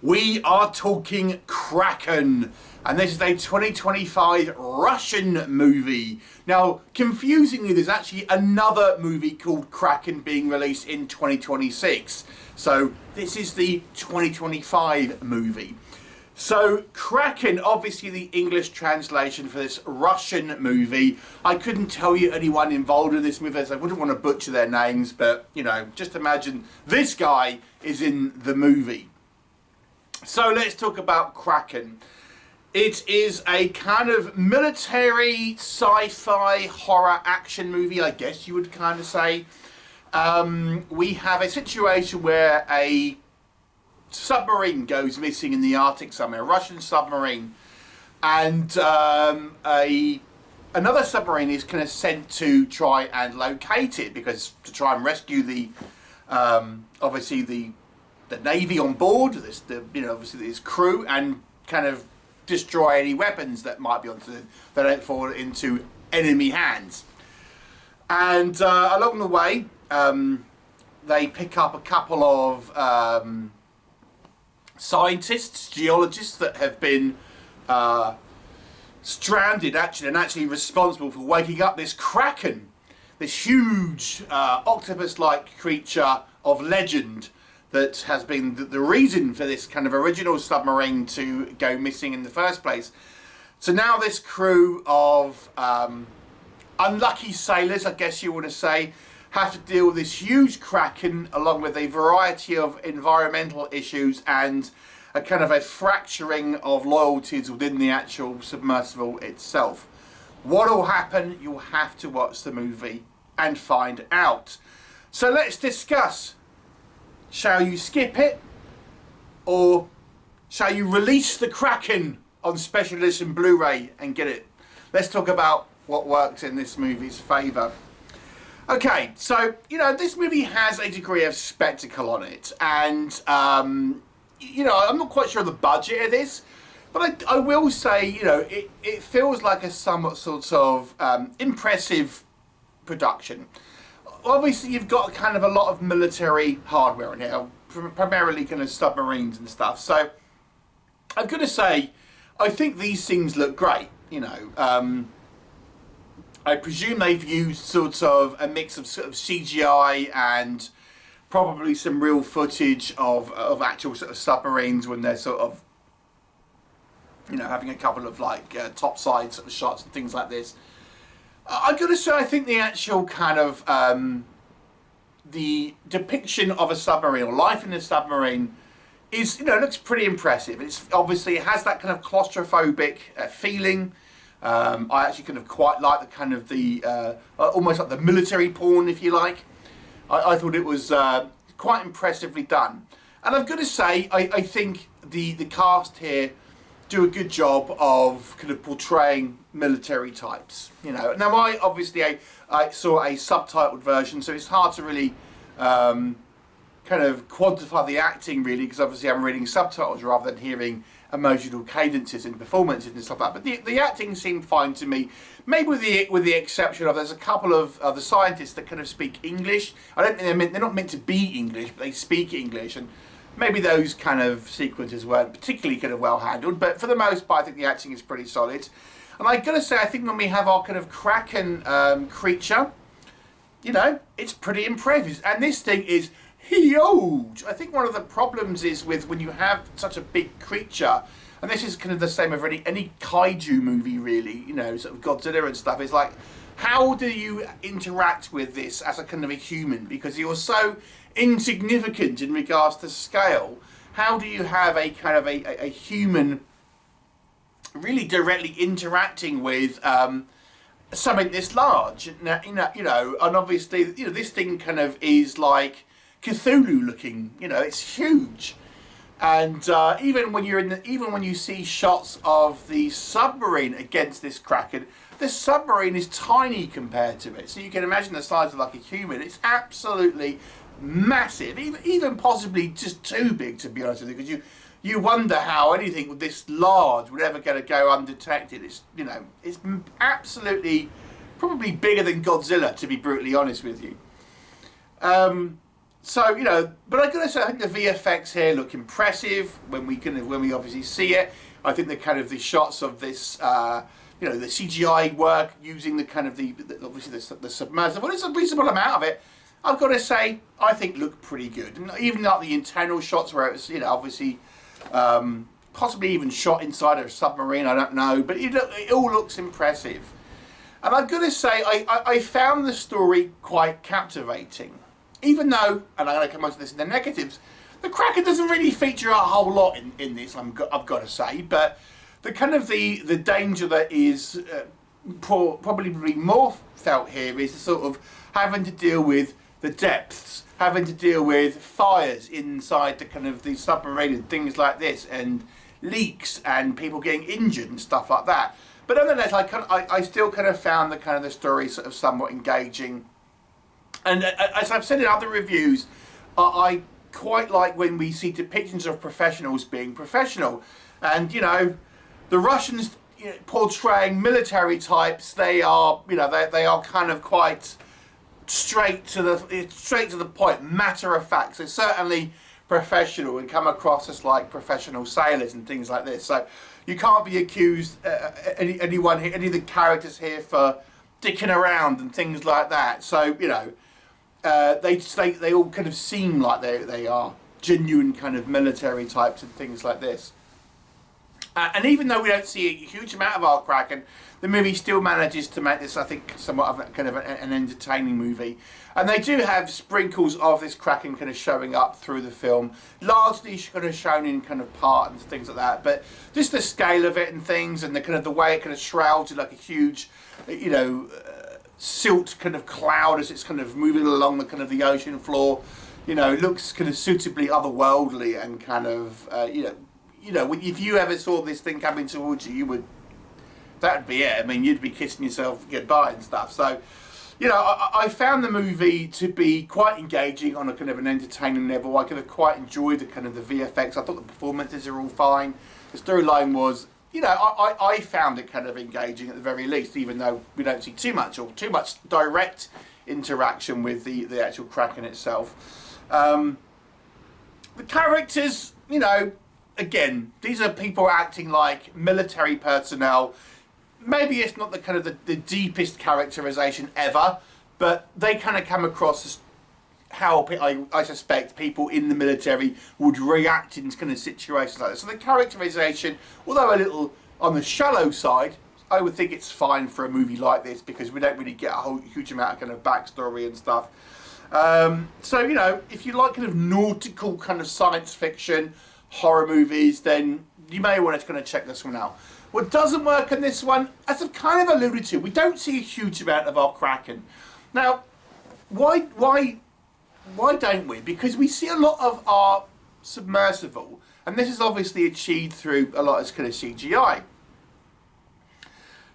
We are talking Kraken, and this is a 2025 Russian movie. Now, confusingly, there's actually another movie called Kraken being released in 2026. So this is the 2025 movie. So Kraken, obviously the English translation for this Russian movie. I couldn't tell you anyone involved in this movie, as I wouldn't want to butcher their names, but you know, just imagine this guy is in the movie. So let's talk about Kraken. It is a kind of military, sci-fi, horror action movie, I guess you would kind of say. We have a situation where a submarine goes missing in the Arctic somewhere, a Russian submarine, and another submarine is kind of sent to try and locate it, because to try and rescue the obviously the navy on board, obviously this crew, and kind of destroy any weapons that might be that don't fall into enemy hands. And along the way, they pick up a couple of scientists, geologists that have been stranded and actually responsible for waking up this Kraken, this huge octopus-like creature of legend that has been the reason for this kind of original submarine to go missing in the first place. So now this crew of unlucky sailors, I guess you want to say, have to deal with this huge Kraken, along with a variety of environmental issues and a kind of a fracturing of loyalties within the actual submersible itself. What will happen? You'll have to watch the movie and find out. So let's discuss. Shall you skip it, or shall you release the Kraken on special edition Blu-ray and get it? Let's talk about what works in this movie's favour. Okay, so, this movie has a degree of spectacle on it, and, I'm not quite sure of the budget of this, but I will say, it feels like a somewhat sort of impressive production. Obviously, you've got kind of a lot of military hardware in here, primarily kind of submarines and stuff. So, I've got to say, I think these things look great. I presume they've used sort of a mix of sort of CGI and probably some real footage of actual sort of submarines when they're sort of, having a couple of like topside sort of shots and things like this. I've got to say, I think the actual kind of the depiction of a submarine, or life in a submarine, is looks pretty impressive. It's obviously, it has that kind of claustrophobic feeling. I actually kind of quite like the kind of the almost like the military porn, if you like. I thought it was quite impressively done, and I've got to say, I think the cast here do a good job of kind of portraying military types. Now I saw a subtitled version, so it's hard to really kind of quantify the acting, really, because obviously I'm reading subtitles rather than hearing emotional cadences and performances and stuff like that. But the acting seemed fine to me, maybe with the exception of there's a couple of the scientists that kind of speak English. I don't think they're not meant to be English, but they speak English, and maybe those kind of sequences weren't particularly kind of well handled, but for the most part, I think the acting is pretty solid. And I've got to say, I think when we have our kind of Kraken creature, it's pretty impressive. And this thing is huge. I think one of the problems is with when you have such a big creature, and this is kind of the same with any Kaiju movie, really, sort of Godzilla and stuff, is like, how do you interact with this as a kind of a human? Because you're so insignificant in regards to scale. How do you have a kind of a human really directly interacting with something this large? And obviously, this thing kind of is like Cthulhu looking. It's huge. And even when you see shots of the submarine against this Kraken, the submarine is tiny compared to it. So you can imagine the size of like a human. It's absolutely massive, even possibly just too big, to be honest with you, because you wonder how anything this large would ever going to go undetected. It's absolutely probably bigger than Godzilla, to be brutally honest with you. So, you know, but I gotta say, I think the VFX here look impressive when we obviously see it. I think the shots of this, you know, the CGI work using obviously the submersible. There's a reasonable amount of it. I've got to say, I think look pretty good. And even like the internal shots where it's, you know, obviously possibly even shot inside of a submarine. I don't know, but it all looks impressive. And I've got to say, I found the story quite captivating. Even though, and I'm going to come on to this in the negatives, the Kraken doesn't really feature a whole lot in this, I've got to say. But the danger that is probably more felt here is sort of having to deal with the depths, having to deal with fires inside the submarine and things like this, and leaks and people getting injured and stuff like that. But nonetheless, I still kind of found the story sort of somewhat engaging. And as I've said in other reviews, I quite like when we see depictions of professionals being professional. And, you know, the Russians, you know, portraying military types, they are, you know, they are kind of quite straight to the point, matter of fact. So certainly professional and come across as like professional sailors and things like this. So you can't be accused, any of the characters here, for dicking around and things like that. So, you know, they all kind of seem like they are genuine kind of military types and things like this. And even though we don't see a huge amount of our Kraken, the movie still manages to make this, I think, somewhat of an entertaining movie. And they do have sprinkles of this Kraken kind of showing up through the film, largely kind of shown in kind of part and things like that. But just the scale of it and things, and the way it kind of shrouds in like a huge, you know, silt kind of cloud as it's kind of moving along the ocean floor. You know, it looks kind of suitably otherworldly and kind of, you know, if you ever saw this thing coming towards you, that'd be it. I mean, you'd be kissing yourself goodbye and stuff. So, you know, I found the movie to be quite engaging on a kind of an entertaining level. I could have quite enjoyed the VFX. I thought the performances are all fine. The storyline was, you know, I found it kind of engaging at the very least, even though we don't see too much direct interaction with the actual Kraken itself. The characters, you know, again, these are people acting like military personnel. Maybe it's not the deepest characterization ever, but they kind of come across as how I suspect people in the military would react in kind of situations like this. So the characterization, although a little on the shallow side, I would think it's fine for a movie like this because we don't really get a huge amount of kind of backstory and stuff. So, you know, if you like kind of nautical kind of science fiction, horror movies, then you may want to kind of check this one out. What doesn't work in this one, as I've kind of alluded to, we don't see a huge amount of our Kraken. Now, why don't we? Because we see a lot of our submersible, and this is obviously achieved through a lot of kind of CGI.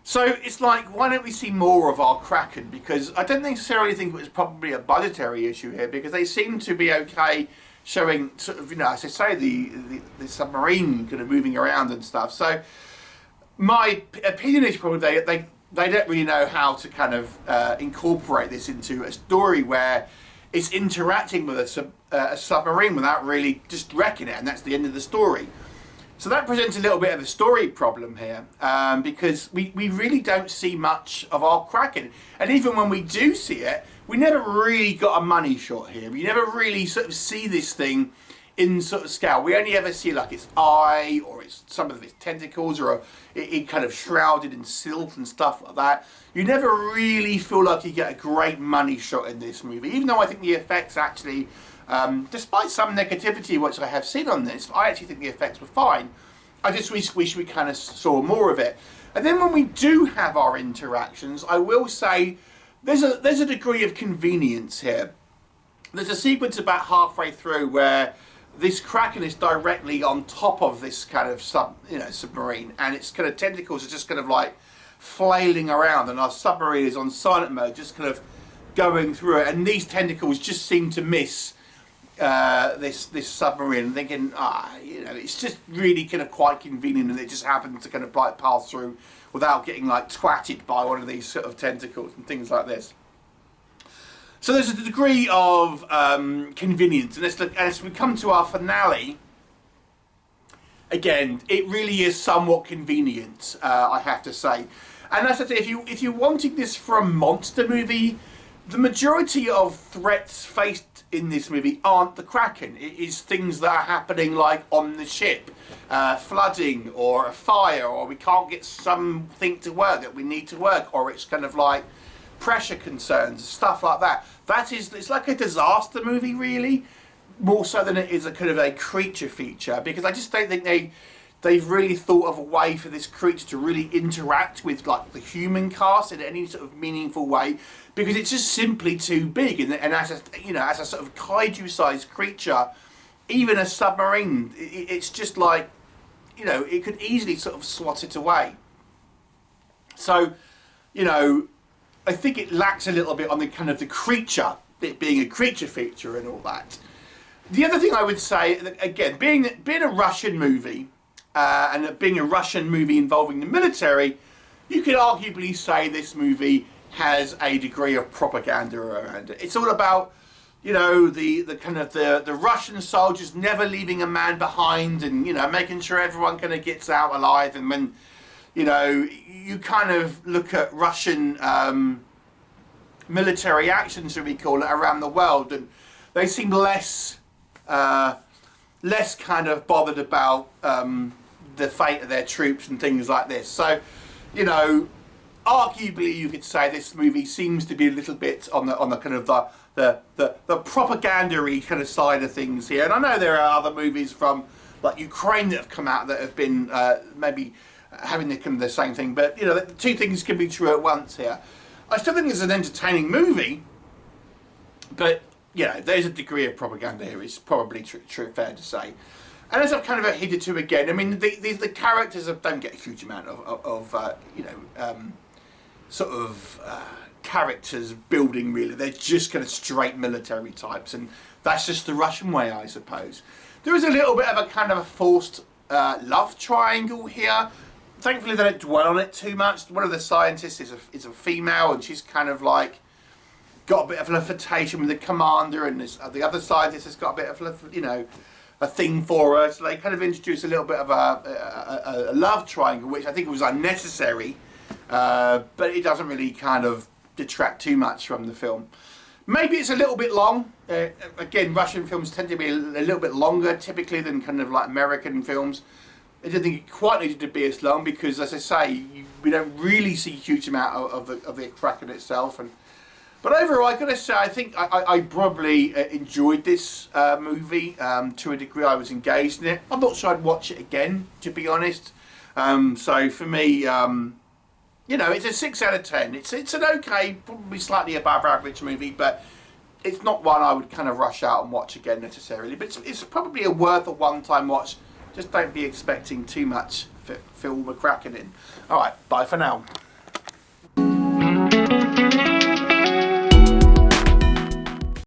So it's like, why don't we see more of our Kraken? Because I don't necessarily think it was probably a budgetary issue here, because they seem to be okay showing sort of, you know, as I say, the submarine kind of moving around and stuff. So my opinion is probably they don't really know how to kind of incorporate this into a story where it's interacting with a submarine without really just wrecking it, and that's the end of the story. So that presents a little bit of a story problem here, because we really don't see much of our Kraken. And even when we do see it, we never really got a money shot here. We never really sort of see this thing in sort of scale. We only ever see like its eye or its some of its tentacles, or it kind of shrouded in silt and stuff like that. You never really feel like you get a great money shot in this movie, even though I think the effects actually, despite some negativity which I have seen on this, I actually think the effects were fine. I just wish we kind of saw more of it. And then when we do have our interactions, I will say there's a degree of convenience here. There's a sequence about halfway through where this Kraken is directly on top of this kind of submarine, and its kind of tentacles are just kind of like flailing around, and our submarine is on silent mode, just kind of going through it, and these tentacles just seem to miss this submarine, thinking, you know, it's just really kind of quite convenient, and it just happens to kind of like pass through without getting like twatted by one of these sort of tentacles and things like this. So there's a degree of convenience, and as we come to our finale, again, it really is somewhat convenient, I have to say. And as I say, if you're wanting this for a monster movie, the majority of threats faced in this movie aren't the Kraken. It is things that are happening like on the ship, flooding or a fire, or we can't get something to work that we need to work, or it's kind of like pressure concerns, stuff like that. It's like a disaster movie, really, more so than it is a kind of a creature feature, because I just don't think they've really thought of a way for this creature to really interact with like the human cast in any sort of meaningful way, because it's just simply too big. And as a sort of kaiju-sized creature, even a submarine, it's just like, it could easily sort of swat it away. So, I think it lacks a little bit on the kind of the creature, it being a creature feature and all that. The other thing I would say, again, being a Russian movie, and it being a Russian movie involving the military, you could arguably say this movie has a degree of propaganda around it. It's all about, the kind of the Russian soldiers never leaving a man behind, and making sure everyone kind of gets out alive. And when you kind of look at Russian military actions, as we call it, around the world, and they seem less kind of bothered about the fate of their troops and things like this. So, arguably you could say this movie seems to be a little bit on the kind of the propaganda-y kind of side of things here. And I know there are other movies from like Ukraine that have come out that have been maybe having the same thing, but the two things can be true at once here. I still think it's an entertaining movie, but there's a degree of propaganda here. It's probably fair to say. And as I've kind of hinted to again, I mean, the characters don't get a huge amount of characters building, really. They're just kind of straight military types, and that's just the Russian way, I suppose. There is a little bit of a kind of a forced love triangle here. Thankfully, they don't dwell on it too much. One of the scientists is a female, and she's kind of like got a bit of a flirtation with the commander, and the other scientist has got a bit of a thing for her. So they kind of introduce a little bit of a love triangle, which I think was unnecessary, but it doesn't really kind of detract too much from the film. Maybe it's a little bit long. Again, Russian films tend to be a little bit longer typically than kind of like American films. I didn't think it quite needed to be as long because, as I say, we don't really see a huge amount of the Kraken itself. But overall, I've got to say, I think I probably enjoyed this movie to a degree. I was engaged in it. I'm not sure I'd watch it again, to be honest. So for me, it's a 6 out of 10. It's an okay, probably slightly above average movie, but it's not one I would kind of rush out and watch again necessarily. But it's probably worth a one-time watch. Just don't be expecting too much film with Kraken in. All right, bye for now.